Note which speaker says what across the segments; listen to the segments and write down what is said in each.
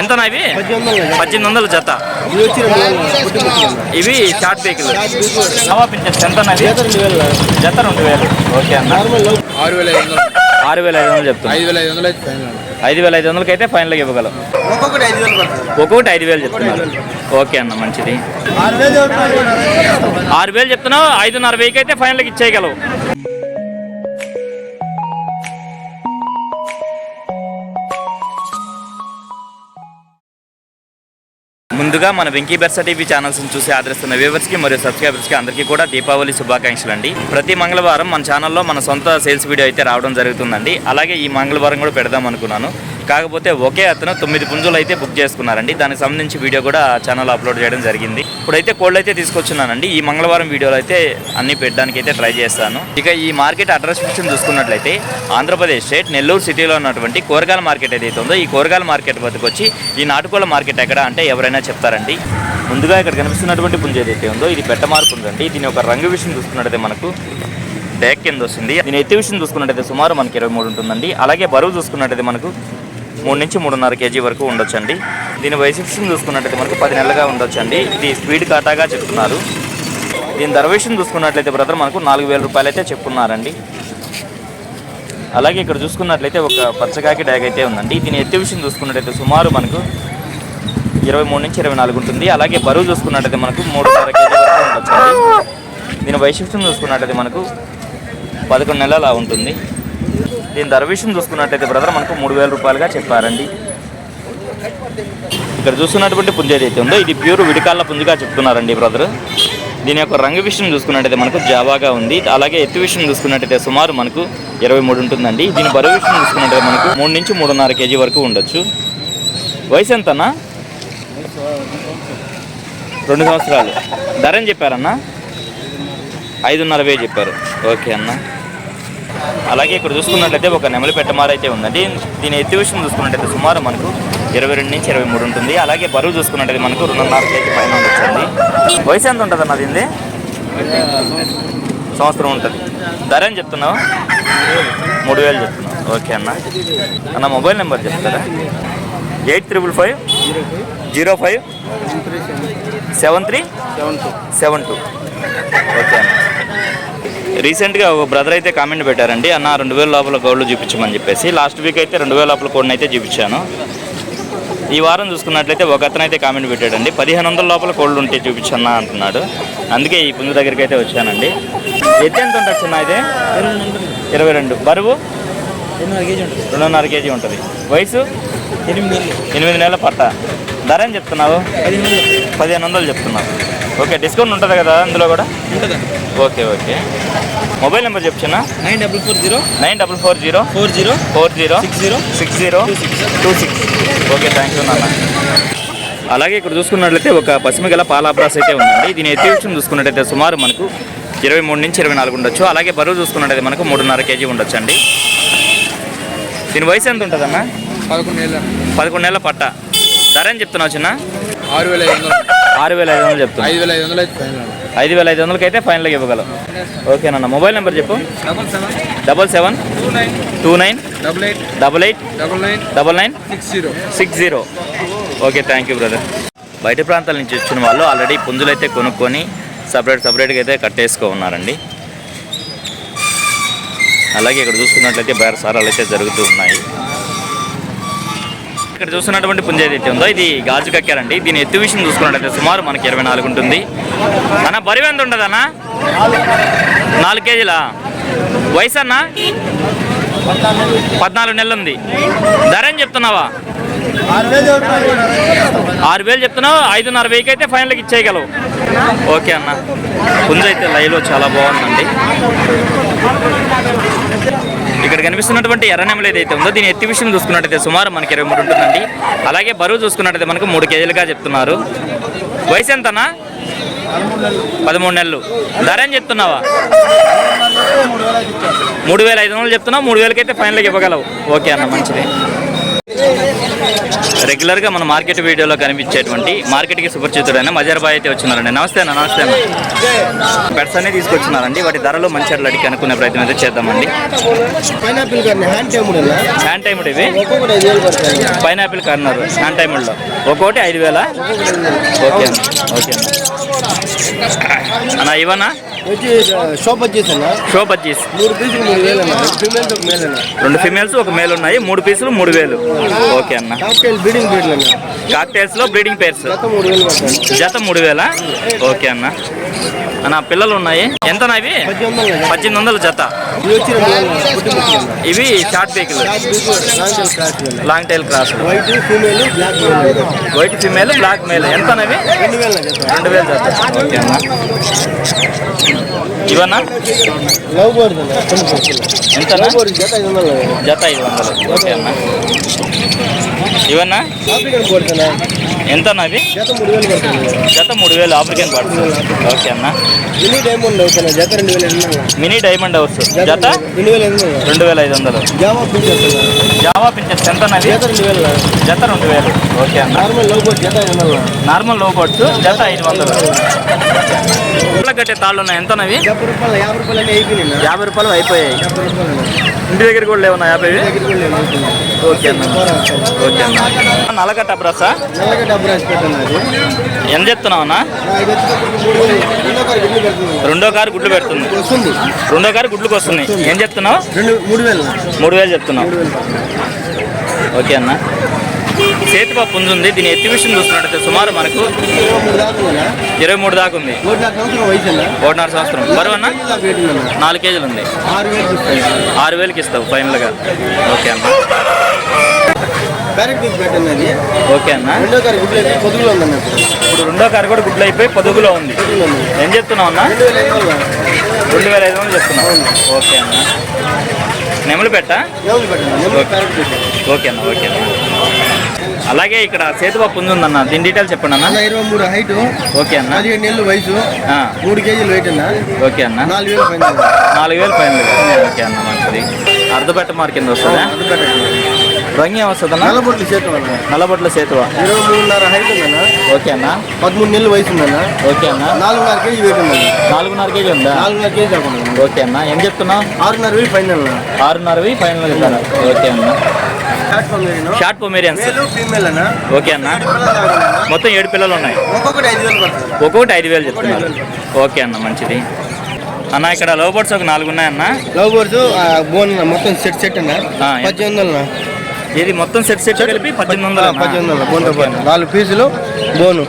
Speaker 1: ఎంతనా ఇవి? 1800 జత. ఇవి షార్ట్ పీకులు. నవా పింఛన్స్ ఎంతనా ఇవి? జత 2000. ఓకే అన్న. 6500 చెప్తాను. 5500 అయితే ఫైనల్గా ఇవ్వగలం. ఒక్కొక్కటి 5000 చెప్తున్నారు. ఓకే అన్న, మంచిది. 6000 చెప్తున్నావు. 5,500 అయితే ఫైనల్గా ఇచ్చేయగలవు. ముందుగా మన వెంకీ బెర్సా టీవీ ఛానల్స్ని చూసి ఆదరిస్తున్న వ్యూవర్స్కి మరియు సబ్స్క్రైబర్స్కి అందరికీ కూడా దీపావళి శుభాకాంక్షలు అండి. ప్రతి మంగళవారం మన ఛానల్లో మన సొంత సేల్స్ వీడియో అయితే రావడం జరుగుతుందండి. అలాగే ఈ మంగళవారం కూడా పెడదాం అనుకున్నాను. కాకపోతే ఒకే అతను 9 పుంజులు అయితే బుక్ చేసుకున్నారండి. దానికి సంబంధించి వీడియో కూడా ఛానల్లో అప్లోడ్ చేయడం జరిగింది. ఇప్పుడైతే కోళ్ళు అయితే తీసుకొచ్చున్నానండి. ఈ మంగళవారం వీడియోలో అయితే అన్ని పెట్టడానికి అయితే ట్రై చేస్తాను. ఇక ఈ మార్కెట్ అడ్రస్ విషయం చూసుకున్నట్లయితే ఆంధ్రప్రదేశ్ స్టేట్ నెల్లూరు సిటీలో ఉన్నటువంటి కూరగాయల మార్కెట్ ఏదైతే ఉందో ఈ కూరగాయల మార్కెట్ వద్దకు వచ్చి ఈ నాటుకోళ్ల మార్కెట్ ఎక్కడ అంటే ఎవరైనా చెప్తారండి. ముందుగా ఇక్కడ కనిపిస్తున్నటువంటి పుంజు ఏదైతే ఉందో ఇది పెట్ట మార్పు ఉందండి. దీని ఒక రంగు విషయం చూసుకున్నట్టయితే మనకు బ్యాక్ కింద వస్తుంది. దీని ఎత్తు విషయం చూసుకున్నట్టయితే సుమారు మనకి 23 ఉంటుందండి. అలాగే బరువు చూసుకున్నట్టయితే మనకు 3 నుంచి 3.5 కేజీ వరకు ఉండొచ్చండి. దీని వయసు విషయం చూసుకున్నట్లయితే మనకు 10 నెలలుగా ఉండొచ్చండి. ఇది స్పీడ్ కాటాగా చెప్తున్నారు. దీని ధర విషయం చూసుకున్నట్లయితే బ్రదర్ మనకు 4000 రూపాయలు అయితే చెప్పున్నారండి. అలాగే ఇక్కడ చూసుకున్నట్లయితే ఒక పచ్చకాకి డ్యాగ్ అయితే ఉందండి. దీని ఎత్తు విషయం చూసుకున్నట్లయితే సుమారు మనకు 23 నుంచి 24 ఉంటుంది. అలాగే బరువు చూసుకున్నట్లయితే మనకు 3.5 కేజీ వరకు ఉండొచ్చండి. దీని వయసు విషయం చూసుకున్నట్లయితే మనకు 11 నెలలు అలా ఉంటుంది. దీని ధర విషయం చూసుకున్నట్లయితే బ్రదర్ మనకు 3000 రూపాయలుగా చెప్పారండి. ఇక్కడ చూస్తున్నటువంటి పుంజు ఏదైతే ఉందో ఇది ప్యూర్ విడికాళ్ళ పుంజుగా చెప్తున్నారండి బ్రదర్. దీని యొక్క రంగు విషయం చూసుకున్నట్టయితే మనకు జావాగా ఉంది. అలాగే ఎత్తు విషయం చూసుకున్నట్టయితే సుమారు మనకు 23 ఉంటుందండి. దీని బరువు విషయం చూసుకున్నట్టయితే మనకు 3 నుంచి 3.5 కేజీ వరకు ఉండొచ్చు. వయసు ఎంతన్నా? 2 సంవత్సరాలు. ధర ఏం చెప్పారన్నా? 5,500 చెప్పారు. ఓకే అన్న. అలాగే ఇక్కడ చూసుకున్నట్లయితే ఒక నెమలి పెట్టమారైతే ఉందండి. దీని ఎత్తు విషయం చూసుకున్నట్టయితే సుమారు మనకు 22 నుంచి 23 ఉంటుంది. అలాగే బరువు చూసుకున్నట్టయితే మనకు 2.5 కేజీ పైన ఉండొచ్చండి. వయసు ఎంత ఉంటుంది అన్న దీనిది? సంవత్సరం ఉంటుంది. ధర ఏం చెప్తున్నావు? 3000 చెప్తున్నావు. ఓకే అన్న. అన్న మొబైల్ నెంబర్ చెప్తారా? 8305057372. ఓకే అన్న. రీసెంట్గా ఒక బ్రదర్ అయితే కామెంట్ పెట్టారండి, అన్న 2000 లోపల కోళ్ళు చూపించమని చెప్పేసి. లాస్ట్ వీక్ అయితే 2000 లోపల కోడిని అయితే చూపించాను. ఈ వారం చూసుకున్నట్లయితే ఒక అతను అయితే కామెంట్ పెట్టాడండి, 1500 లోపల కోళ్ళు ఉంటే చూపించన్నా అంటున్నాడు. అందుకే ఈ పుంజు దగ్గరికి అయితే వచ్చానండి. ఎత్తు ఎంత ఉంటుంది చిన్న? అయితే 22. బరువు 2.5 కేజీ ఉంటుంది. వయసు 8 నెలల పట్ట. ధర ఏం చెప్తున్నావు? 1500 చెప్తున్నావు. ఓకే, డిస్కౌంట్ ఉంటుంది కదా అందులో కూడా? Okay okay. మొబైల్ నెంబర్ చెప్తున్నా? 9440406026. ఓకే, థ్యాంక్ యూ నాన్న. అలాగే ఇక్కడ చూసుకున్నట్లయితే ఒక పసిమి గల పాలాబ్రాస్ అయితే ఉందండి. దీని ఎత్తు విషయం చూసుకున్నట్టయితే సుమారు మనకు 23 నుంచి 24 ఉండొచ్చు. అలాగే బరువు చూసుకున్నట్టయితే మనకు 3.5 కేజీ ఉండొచ్చు అండి. దీని వయసు ఎంత ఉంటుంది అన్న? 11 నెలల పట్ట. ధర ఏం చెప్తున్నావు చిన్న? 6,500 చెప్తున్నా. 5,500 అయితే ఫైనల్గా ఇవ్వగలం. ఓకేనన్న. మొబైల్ నెంబర్ చెప్పు. 7729889960. Okay, thank you brother. బయట ప్రాంతాల నుంచి వచ్చిన వాళ్ళు ఆల్రెడీ పుంజులు అయితే కొనుక్కొని సపరేట్గా అయితే కట్టేసుకో ఉన్నారండి. అలాగే ఇక్కడ చూసుకున్నట్లయితే బేరసారాలు అయితే జరుగుతూ ఉన్నాయి. ఇక్కడ చూస్తున్నటువంటి పుంజ ఏదైతే ఉందో ఇది గాజు కక్కారండి. దీని ఎత్తు విషయం చూసుకున్నట్లయితే సుమారు మనకి 24 ఉంటుంది. అన్న బరువు ఎంత ఉంటుంది అన్న? 4 కేజీలా? వయసు అన్న? 14 నెలలు ఉంది. ధర ఏం చెప్తున్నావా? 6,000 చెప్తున్నావు. 5,500 అయితే ఫైనల్కి ఇచ్చేయగలవు. ఓకే అన్న. పుంజ అయితే లైవ్లో చాలా బాగుందండి. ఇక్కడ కనిపిస్తున్నటువంటి ఎర్రనెమలి ఏదైతే ఉందో దీని ఎత్తి విషయం చూసుకున్నట్టయితే సుమారు మనకి 23 ఉంటుందండి. అలాగే బరువు చూసుకున్నట్టయితే మనకు 3 కేజీలుగా చెప్తున్నారు. వయసు ఎంతనా? 13 నెలలు. ధర ఏం చెప్తున్నావా? 3,500 చెప్తున్నావు. 3,000 అయితే ఫైనల్గా ఇవ్వగలవు. ఓకే అన్న, మంచిది. రెగ్యులర్గా మన మార్కెట్ వీడియోలో కనిపించేటువంటి మార్కెట్కి సుపరిచితుడైన మజర్బాయ్ అయితే వచ్చినారండి. నమస్తే అన్న. నమస్తే అన్న. పెట్స్ అన్ని తీసుకొచ్చినారండి. వాటి ధరలు మంచి అడిగి కనుక్కునే ప్రయత్నం అయితే చేద్దామండి. హ్యాండ్ టైముడ్ ఇవి పైనాపిల్ కార్నర్ హ్యాండ్ టైముడ్లో ఒక్కోటి 5,000. ఓకే అన్న. ఓకే అన్న. ఇవన్నా షో బజ్జీస్ 2 ఫిమేల్స్ 1 మేల్ ఉన్నాయి. 3 పీసులు 3,000. ఓకే అన్న. కాక్టైల్స్ లో బ్రీడింగ్ పేర్స్ జత 3,000. ఓకే అన్న. అన్న పిల్లలు ఉన్నాయి. ఎంతనా ఇవి? 1,800 జత. ఇవి షార్ట్ బేకులు long tail cross white female black male. ఎంతనవి? 2,000 జత. ఓకే అన్న. ఇవన్నా ఎంతనా? జత 500. ఓకే అన్న. ఇవన్నా ఎంతనా? అవి జత 3,000 ఆఫ్రికన్ బర్డ్స్. ఓకే అన్న. మినీ డైమండ్ హౌస్ జత 2,500. జావా పించెస్ ఎంతనా? జత 2,000. ఓకే అన్న. నార్మల్ లో బర్డ్స్ జత 500. కట్టే తాళ్ళు ఉన్నాయి. ఎంతనవి? 50 రూపాయలు అయిపోయాయి. ఇంటి దగ్గర కూడా లేవన్నా 50? ఓకే అన్న. ఓకే అన్న. నల్లగడ్డ అబ్రాసా? ఎంత చెప్తున్నావు అన్న? రెండో కారు గుడ్లు పెడుతుంది. రెండో కారు గుడ్లకు వస్తుంది. ఏం చెప్తున్నావు? 3,000 చెప్తున్నావు. ఓకే అన్న. చేతిపా పుంజుంది. దీని ఎత్తివిషన్ చూస్తున్నట్టయితే సుమారు మనకు 23 దాకా ఉంది. 1.5 సంవత్సరం. బరువు అన్న 4 కేజీలు ఉంది. 6,000కి ఇస్తావు ఫైనల్గా. ఓకే అన్న. ఓకే అన్న. ఇప్పుడు రెండో కారు కూడా గుడ్లు అయిపోయి పొదుగులో ఉంది. ఏం చెప్తున్నావు అన్న? 2,500 చెప్తున్నావు. ఓకే అన్న. నెమలు పెట్ట? ఓకే అన్న. ఓకే అన్న. అలాగే ఇక్కడ సేతుపప్పు ఉందన్న. దీని డీటెయిల్స్ చెప్పండి అన్న.
Speaker 2: 23 హైట్.
Speaker 1: ఓకే అన్న.
Speaker 2: 17 నెలలు వయసు. 3 కేజీలు వెయిట్ అన్న.
Speaker 1: ఓకే అన్న.
Speaker 2: 4,000
Speaker 1: ఫైనల్. ఓకే అన్న. మంచిది. అర్ధపెట్ట మార్క్ కింద వస్తుందా? రంగు ఏమొస్తుంది అన్న? నల్లబొట్ల సేతువ.
Speaker 2: 23.5 హైట్ ఉందన్న.
Speaker 1: ఓకే అన్న.
Speaker 2: 13 నెలలు వయసు ఉందన్న.
Speaker 1: ఓకే అన్న.
Speaker 2: 4.5 కేజీ వెయిట్ ఉందన్న.
Speaker 1: 4.5 కేజీ ఉందా?
Speaker 2: 4.5 కేజీ కాకుండా.
Speaker 1: ఓకే అన్న. ఏం చెప్తున్నావు?
Speaker 2: 6,500 ఫైనల్.
Speaker 1: 6,500 ఫైనల్ చెప్తారా? ఓకే అన్న. షార్ట్ పొమేరియన్స్
Speaker 2: ఫీమేల్ అన్న.
Speaker 1: ఓకే అన్న. మొత్తం 7 పిల్లలు ఉన్నాయి.
Speaker 2: ఒక్కొక్కటి 5,000 పడుతుంది.
Speaker 1: ఒక్కొక్కటి 5,000 చెప్తున్నారు. ఓకే అన్న. మంచిది అన్న. ఇక్కడ లవ్ బర్డ్స్ ఒక 4 ఉన్నాయన్న.
Speaker 2: లవ్ బర్డ్స్ బోన్ మొత్తం సెట్ అన్న. 1,800.
Speaker 1: ఇది మొత్తం సెట్ కలిపి 1,800.
Speaker 2: 1,800 బోన్తో పాటు 4 పీసులు బోను.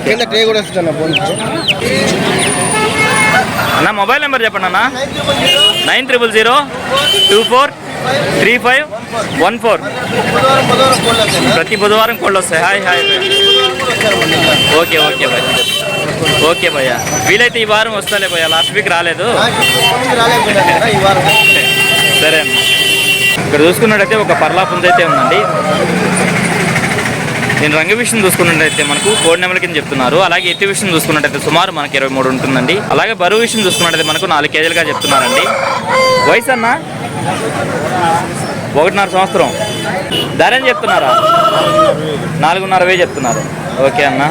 Speaker 2: కింద ట్రే కూడా వస్తుంది అన్న బోన్.
Speaker 1: అన్న మొబైల్ నెంబర్ చెప్పండి అన్న. 9000243514. ప్రతి బుధవారం కోళ్ళు వస్తాయి. Hi hi. ఓకే ఓకే భయ్. ఓకే భయ్య. వీలైతే ఈ వారం వస్తాలే భయ్య. లాస్ట్ వీక్ రాలేదు. సరే అన్న. ఇక్కడ చూసుకున్నట్టయితే ఒక పర్లా పుంజ అయితే ఉందండి. నేను రంగు విషయం చూసుకున్నట్టయితే మనకు 4 నెమల కింద చెప్తున్నారు. అలాగే ఎత్తి విషయం చూసుకున్నట్టయితే సుమారు మనకి 23 ఉంటుందండి. అలాగే బరువు విషయం చూసుకున్నట్టయితే మనకు 4 కేజీలుగా చెప్తున్నారండి. వయసు అన్న 1.5 సంవత్సరం. ధర ఏం చెప్తున్నారా? 4,500 చెప్తున్నారు. ఓకే అన్న.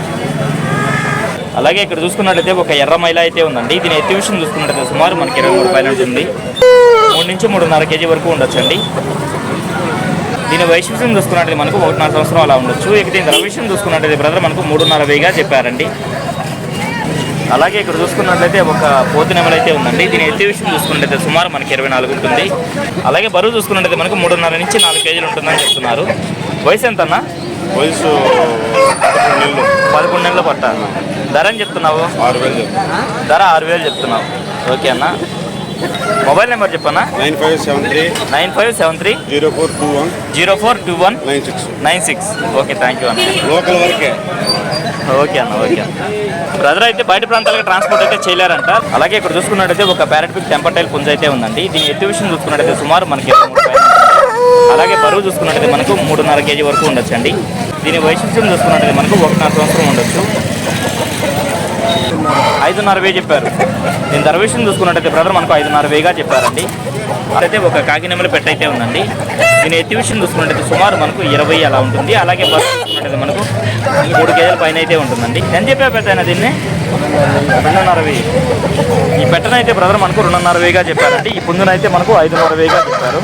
Speaker 1: అలాగే ఇక్కడ చూసుకున్నట్లయితే ఒక ఎర్ర మైల అయితే ఉందండి. దీని ఎత్తి విషయం చూసుకున్నట్టయితే సుమారు మనకి 23 పైన ఉంటుంది. 3 నుంచి 3.5 కేజీ వరకు ఉండొచ్చండి. దీని వైశిష్యం చూసుకున్నట్లయితే మనకు 1.5 సంవత్సరం అలా ఉండొచ్చు. ఇక దీని ధర విషయం చూసుకున్నట్లయితే బ్రదర్ మనకు 3,500గా చెప్పారండి. అలాగే ఇక్కడ చూసుకున్నట్లయితే ఒక పోతు నెమలైతే ఉందండి. దీని ఎత్తి విషయం చూసుకున్నట్లయితే సుమారు మనకి 24 ఉంటుంది. అలాగే బరువు చూసుకున్నట్లయితే మనకు 3.5 నుంచి 4 కేజీలు ఉంటుందని చెప్తున్నారు. వయసు ఎంత అన్న?
Speaker 3: వయసు
Speaker 1: 11 నెలలు పట్ట. ధర అని చెప్తున్నావు?
Speaker 3: 6,000.
Speaker 1: ధర 6,000 చెప్తున్నావు. ఓకే అన్న. మొబైల్ నెంబర్ చెప్పన్నా. 9573 0421 96. ఓకే థ్యాంక్ యూ అన్న.
Speaker 3: లోకల్ వరకే.
Speaker 1: ఓకే అన్న. ఓకే అన్న. బ్రదర్ అయితే బయట ప్రాంతాలకు ట్రాన్స్పోర్ట్ అయితే చేయలేరంట. అలాగే ఇక్కడ చూసుకున్నట్టయితే ఒక ప్యారెట్ పిక్ టెంపర్టైల్ పుంజ అయితే ఉందండి. దీని ఎత్తి విషయం చూసుకున్నట్టయితే సుమారు మనకి 23 అలాగే బరువు చూసుకున్నట్టయితే మనకు 3.5 కేజీ వరకు ఉండొచ్చండి. దీని వైశిష్ట్యం చూసుకున్నట్టయితే మనకు 1.5 సంవత్సరం ఉండొచ్చు. 5,500 చెప్పారు. దీని ధర విషయం చూసుకున్నట్టయితే బ్రదర్ మనకు 5,500గా చెప్పారండి. అయితే ఒక కాకినెమల పెట్ట అయితే ఉందండి. దీని ఎత్తి విషయం చూసుకున్నట్టయితే సుమారు మనకు 20 అలా ఉంటుంది. అలాగే బరువు అనేది మనకు 3 కేజీల పైన అయితే ఉంటుందండి. ఎంత చెప్పా పెద్ద అయినా దీన్ని? 2.5 ఈ పెట్టనైతే బ్రదర్ మనకు 2.5గా చెప్పారండి. ఈ పుంజునైతే మనకు 5.5గా చెప్పారు.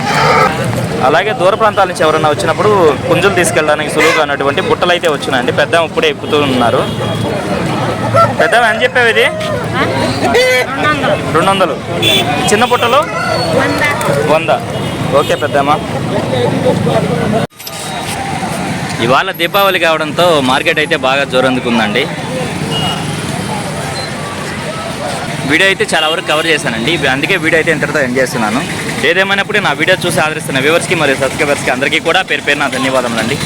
Speaker 1: అలాగే దూర ప్రాంతాల నుంచి ఎవరైనా వచ్చినప్పుడు పుంజులు తీసుకెళ్ళడానికి సులువుగా ఉన్నటువంటి బుట్టలు అయితే వచ్చినాయండి. పెద్ద ఇప్పుడే ఎక్కుతూ ఉన్నారు. పెద్ద ఎంత చెప్పావు ఇది? 200. చిన్న బుట్టలు 100. ఓకే పెద్దమ్మా. ఇవాళ దీపావళి కావడంతో మార్కెట్ అయితే బాగా జోరందుకుందండి. వీడియో అయితే చాలా వరకు కవర్ చేశానండి. అందుకే వీడియో అయితే ఇంతటితో ఎండ్ చేస్తున్నాను. ఏదేమైనప్పుడు నా వీడియో చూసి ఆదరిస్తున్న వ్యూవర్స్కి మరియు సబ్స్క్రైబర్స్కి అందరికీ కూడా పేరు పేరున ధన్యవాదములండి.